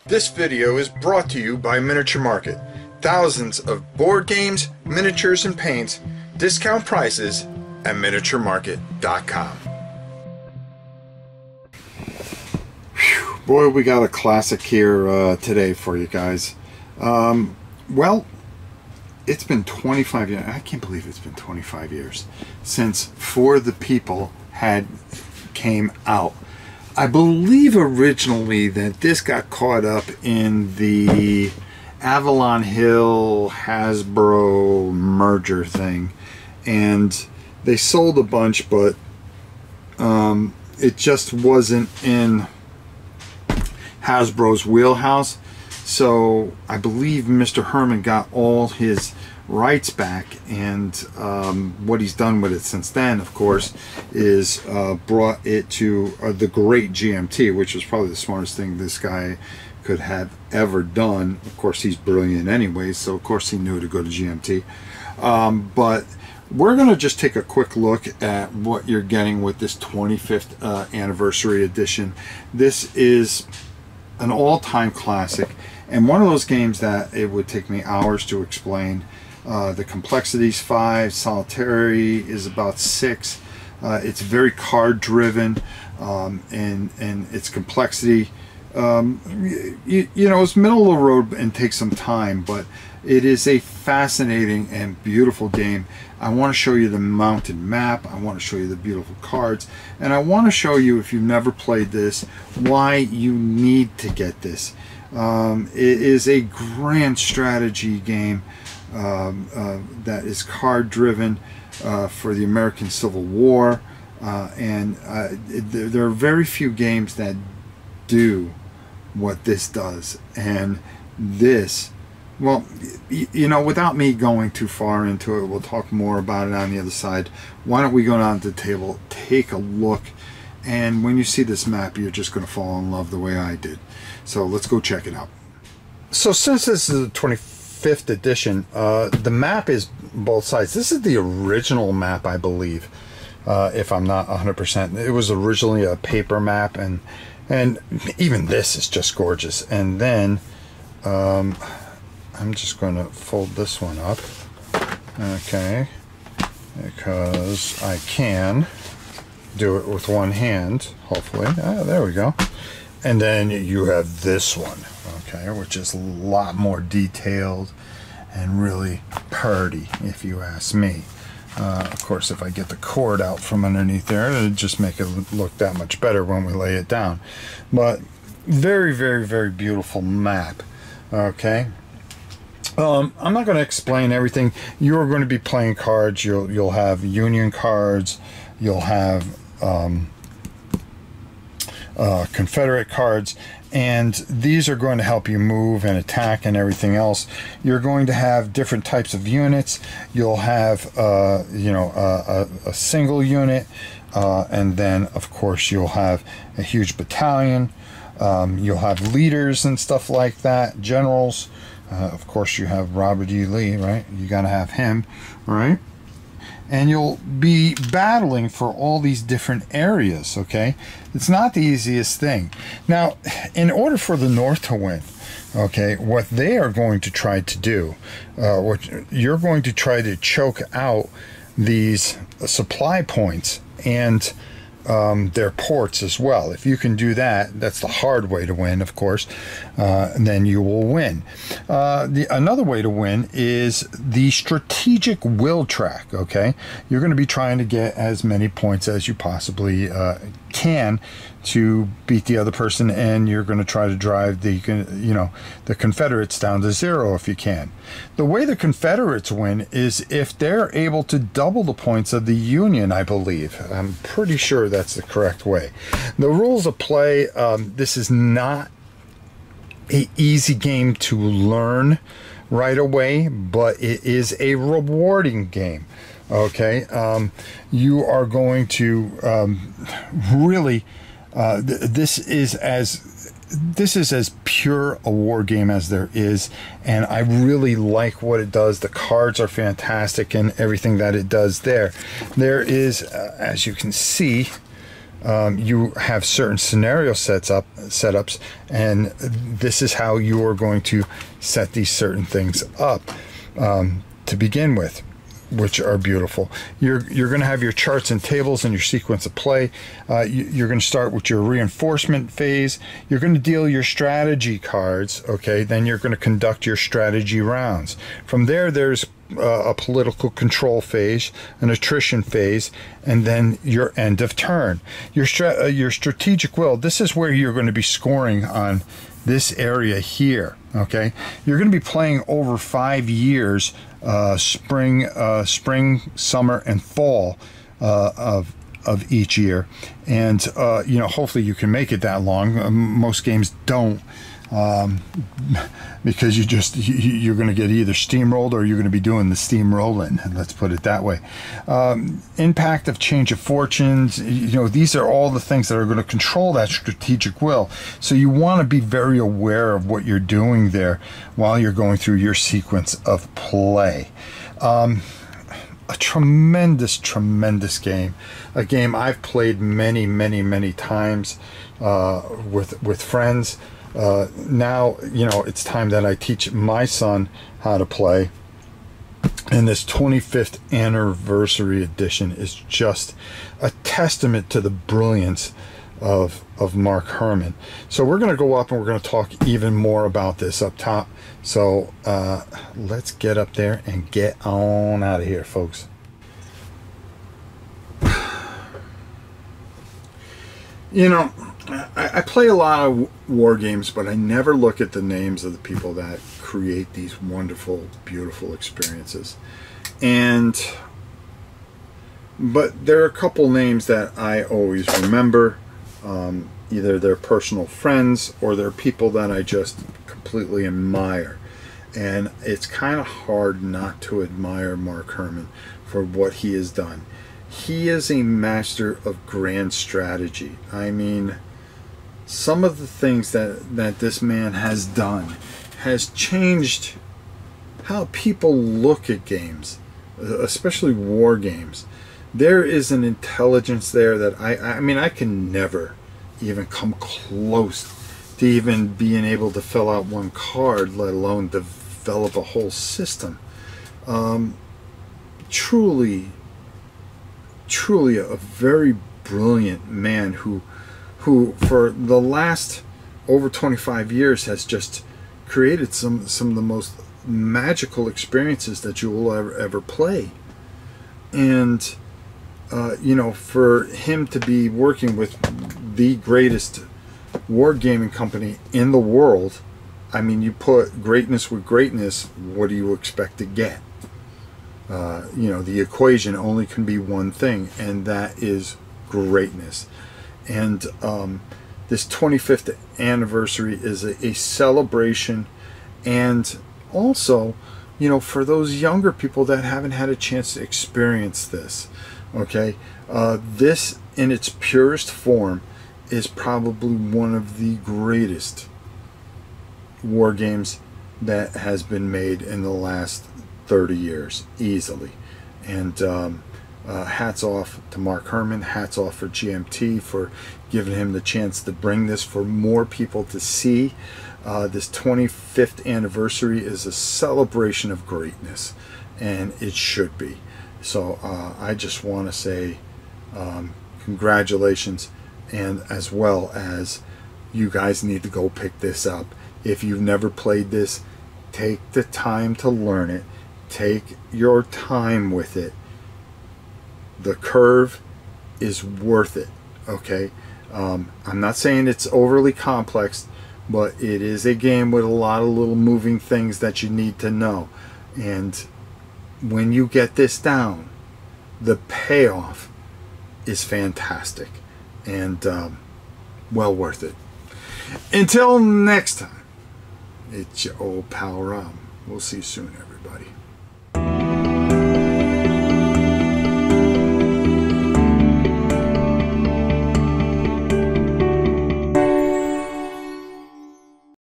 This video is brought to you by Miniature Market. Thousands of board games, miniatures, and paints, discount prices at miniaturemarket.com. Boy, we got a classic here today for you guys. Well, it's been 25 years. I can't believe it's been 25 years since For the People came out. I believe originally that this got caught up in the Avalon Hill Hasbro merger thing, and they sold a bunch, but it just wasn't in Hasbro's wheelhouse. So I believe Mr. Herman got all his rights back, and what he's done with it since then, of course, is brought it to the great GMT, which was probably the smartest thing this guy could have ever done. Of course, he's brilliant anyway, so of course he knew to go to GMT. But we're going to just take a quick look at what you're getting with this 25th anniversary edition. This is an all-time classic, and one of those games that it would take me hours to explain. The complexity's 5, solitary is about 6. It's very card driven, and its complexity, you know, it's middle of the road and takes some time, but it is a fascinating and beautiful game. I want to show you the mounted map, I want to show you the beautiful cards, and I want to show you, if you've never played this, why you need to get this. It is a grand strategy game that is card driven for the American Civil War, and there are very few games that do what this does. And this, well, you know, without me going too far into it, we'll talk more about it on the other side. Why don't we go down to the table, take a look, and when you see this map, you're just going to fall in love the way I did. So let's go check it out. So since this is the 25th edition, the map is both sides. This is the original map, I believe, if I'm not 100%. It was originally a paper map, and even this is just gorgeous. And then I'm just going to fold this one up, okay, because I can do it with one hand, hopefully. There we go. And then you have this one, okay, which is a lot more detailed and really purty, if you ask me. Of course, if I get the cord out from underneath there, it'll just make it look that much better when we lay it down. But very, very, very beautiful map, okay. I'm not going to explain everything. You're going to be playing cards. You'll have Union cards. You'll have Confederate cards, and these are going to help you move and attack and everything else. You're going to have different types of units. You'll have you know, a single unit, and then of course you'll have a huge battalion. You'll have leaders and stuff like that, generals. Of course you have Robert E. Lee, right? You got to have him, right? And you'll be battling for all these different areas, okay? It's not the easiest thing. Now, in order for the North to win, okay, what they are going to try to do, what you're going to try to choke out these supply points and their ports as well. If you can do that, that's the hard way to win, of course, and then you will win. Another way to win is the strategic will track, okay? You're going to be trying to get as many points as you possibly can to beat the other person, and you're going to try to drive the, you know, the Confederates down to 0 if you can. The way the Confederates win is if they're able to double the points of the Union, I believe. I'm pretty sure that's the correct way. The rules of play, this is not an easy game to learn right away, but it is a rewarding game. Okay, you are going to really this is as pure a war game as there is, and I really like what it does. The cards are fantastic and everything that it does there. There is, as you can see, you have certain scenario setups, and this is how you are going to set these certain things up to begin with, which are beautiful. You're going to have your charts and tables and your sequence of play. You're going to start with your reinforcement phase. You're going to deal your strategy cards, okay? Then you're going to conduct your strategy rounds. From there, there's a political control phase, an attrition phase, and then your end of turn. Your strategic will, this is where you're going to be scoring on this area here, okay? You're going to be playing over 5 years, spring, summer, and fall of each year, and you know, hopefully you can make it that long. Most games don't, because you're going to get either steamrolled or you're going to be doing the steamrolling. Let's put it that way. Impact of change of fortunes. You know, these are all the things that are going to control that strategic will. So you want to be very aware of what you're doing there while you're going through your sequence of play. A tremendous game. A game I've played many times with friends. Now, you know, it's time that I teach my son how to play. And this 25th anniversary edition is just a testament to the brilliance of Mark Herman. So we're going to go up and we're going to talk even more about this up top. So let's get up there and get on out of here, folks. You know, I play a lot of war games, but I never look at the names of the people that create these wonderful, beautiful experiences. But there are a couple names that I always remember. Either they're personal friends or they're people that I just completely admire. And it's kind of hard not to admire Mark Herman for what he has done. He is a master of grand strategy. I mean, some of the things that this man has done has changed how people look at games, especially war games. There is an intelligence there that I mean, I can never even come close to even being able to fill out one card, let alone develop a whole system. Truly a very brilliant man who for the last over 25 years has just created some of the most magical experiences that you will ever play. And you know, for him to be working with the greatest wargaming company in the world, I mean, you put greatness with greatness, what do you expect to get? You know, the equation only can be one thing, and that is greatness. And this 25th anniversary is a celebration, and also, you know, for those younger people that haven't had a chance to experience this, okay, this in its purest form is probably one of the greatest war games that has been made in the last 30 years, easily. And hats off to Mark Herman, hats off for GMT for giving him the chance to bring this for more people to see. This 25th anniversary is a celebration of greatness, and it should be. So I just want to say congratulations, and as well as you guys need to go pick this up. If you've never played this, take the time to learn it. Take your time with it. The curve is worth it, okay? I'm not saying it's overly complex, but it is a game with a lot of little moving things that you need to know. And when you get this down, the payoff is fantastic and well worth it. Until next time, it's your old pal Rob. We'll see you soon, everybody.